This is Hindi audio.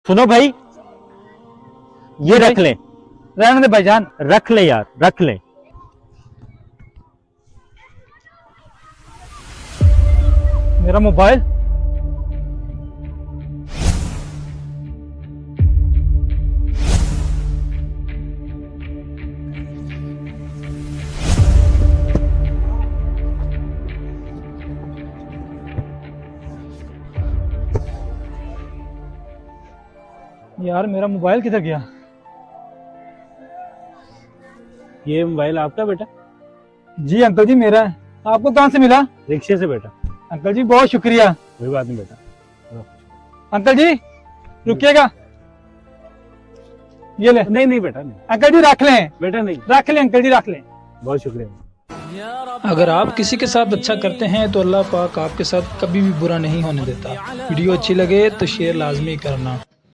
सुनो भाई, ये रख ले। रहने दे भाईजान। रख ले यार, रख ले। मेरा मोबाइल। यार मेरा मोबाइल किधर गया? ये मोबाइल आपका बेटा? जी अंकल जी मेरा है। आपको कहाँ से मिला? रिक्शे से बेटा। अंकल जी बहुत शुक्रिया। कोई बात नहीं बेटा। अंकल जी रुकिएगा, ये ले। नहीं नहीं बेटा, नहीं अंकल जी रख लें। बेटा, नहीं। रख लें अंकल जी, रख लें। बहुत शुक्रिया। अगर आप किसी के साथ अच्छा करते हैं तो अल्लाह पाक आपके साथ कभी भी बुरा नहीं होने देता। वीडियो अच्छी लगे तो शेयर लाजमी करना।